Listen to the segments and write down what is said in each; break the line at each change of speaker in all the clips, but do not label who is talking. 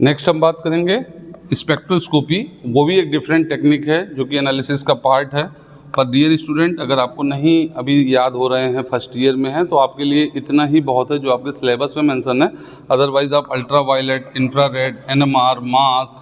Next हम बात करेंगे स्पेक्ट्रोस्कोपी। वो भी एक डिफरेंट टेक्निक है जो कि एनालिसिस का पार्ट है। पर डियर स्टूडेंट, अगर आपको नहीं अभी याद हो रहे हैं, फर्स्ट ईयर में हैं, तो आपके लिए इतना ही बहुत है जो आपके सिलेबस में मेंशन है। अदरवाइज आप ultra violet, infrared, NMR, mass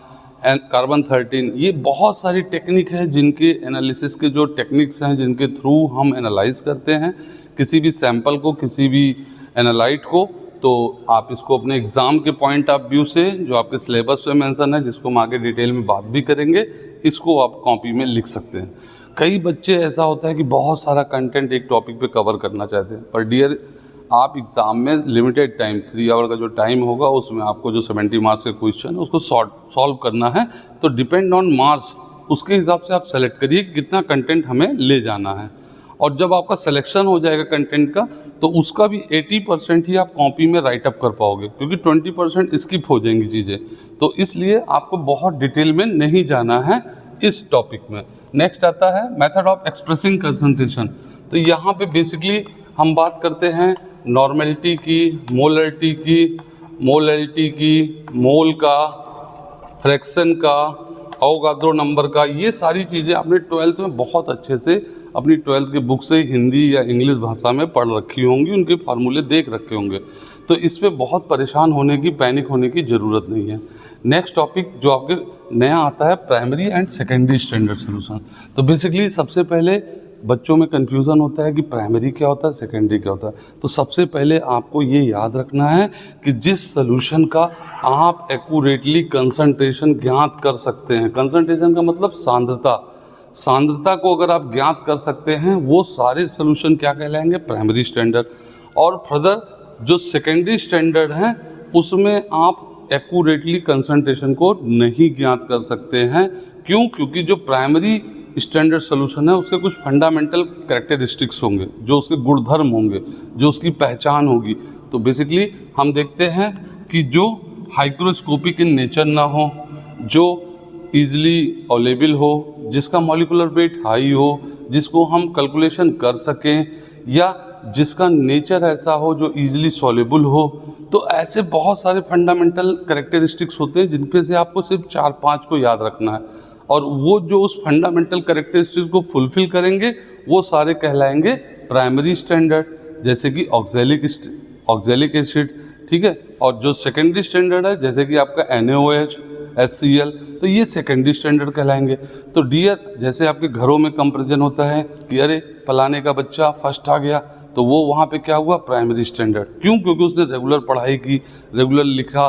and carbon 13, ये बहुत सारी टेक्निक है जिनके एनालिसिस के जो टेक्निक्स हैं, जिनके थ्रू हम एनालाइज करते हैं किसी भी सैंपल को, किसी भी एनालाइट को। तो आप इसको अपने एग्ज़ाम के पॉइंट ऑफ व्यू से, जो आपके सिलेबस में मेंशन है, जिसको हम आगे डिटेल में बात भी करेंगे, इसको आप कॉपी में लिख सकते हैं। कई बच्चे ऐसा होता है कि बहुत सारा कंटेंट एक टॉपिक पे कवर करना चाहते हैं, पर डियर आप एग्ज़ाम में लिमिटेड टाइम 3 आवर का जो टाइम होगा उसमें आपको जो 70 मार्क्स के क्वेश्चन है उसको सॉल्व करना है। तो डिपेंड ऑन मार्क्स, उसके हिसाब से आप सेलेक्ट करिए कि कितना कंटेंट हमें ले जाना है। और जब आपका सिलेक्शन हो जाएगा कंटेंट का, तो उसका भी 80% ही आप कॉपी में राइटअप कर पाओगे, क्योंकि 20% स्किप हो जाएंगी चीज़ें। तो इसलिए आपको बहुत डिटेल में नहीं जाना है इस टॉपिक में। नेक्स्ट आता है मेथड ऑफ एक्सप्रेसिंग कंसंट्रेशन। तो यहाँ पे बेसिकली हम बात करते हैं नॉर्मेलिटी की, मोलरिटी की, मोलैलिटी की, मोल का, फ्रैक्शन का, अवोगाद्रो नंबर का। ये सारी चीज़ें आपने 12th में बहुत अच्छे से अपनी 12th की बुक से हिंदी या इंग्लिश भाषा में पढ़ रखी होंगी, उनके फार्मूले देख रखे होंगे। तो इस पे बहुत परेशान होने की, पैनिक होने की ज़रूरत नहीं है। नेक्स्ट टॉपिक जो आपके नया आता है, primary and secondary standard solution. तो बेसिकली सबसे पहले बच्चों में कन्फ्यूज़न होता है कि प्राइमरी क्या होता है, सेकेंडरी क्या होता है। तो सबसे पहले आपको ये याद रखना है कि जिस सॉल्यूशन का आप एक्यूरेटली कंसंट्रेशन ज्ञात कर सकते हैं, कंसंट्रेशन का मतलब सांद्रता, सांद्रता को अगर आप ज्ञात कर सकते हैं, वो सारे सॉल्यूशन क्या कहलाएंगे, प्राइमरी स्टैंडर्ड। और फर्दर जो सेकेंडरी स्टैंडर्ड हैं उसमें आप एक्यूरेटली कंसंट्रेशन को नहीं ज्ञात कर सकते हैं। क्यों? क्योंकि जो प्राइमरी स्टैंडर्ड सॉल्यूशन है उसके कुछ फंडामेंटल कैरेक्टरिस्टिक्स होंगे, जो उसके गुणधर्म होंगे, जो उसकी पहचान होगी। तो बेसिकली हम देखते हैं कि जो हाइग्रोस्कोपिक इन नेचर ना हो, जो ईजिली अवेलेबल हो, जिसका मॉलिक्यूलर वेट हाई हो, जिसको हम कैलकुलेशन कर सकें, या जिसका नेचर ऐसा हो जो ईजिली सॉल्युबल हो। तो ऐसे बहुत सारे फंडामेंटल कैरेक्टरिस्टिक्स होते हैं जिन पे से आपको सिर्फ 4-5 को याद रखना है, और वो जो उस फंडामेंटल कैरेक्टरिस्टिक्स को फुलफिल करेंगे वो सारे कहलाएंगे प्राइमरी स्टैंडर्ड, जैसे कि ऑक्जेलिक एसिड, ठीक है। और जो सेकेंडरी स्टैंडर्ड है, जैसे कि आपका NaOH, HCl, तो ये सेकेंडरी स्टैंडर्ड कहलाएंगे। तो डियर, जैसे आपके घरों में कंपैरिजन होता है कि अरे फलाने का बच्चा फर्स्ट आ गया, तो वो वहाँ पे क्या हुआ, प्राइमरी स्टैंडर्ड। क्यों? क्योंकि उसने रेगुलर पढ़ाई की, रेगुलर लिखा,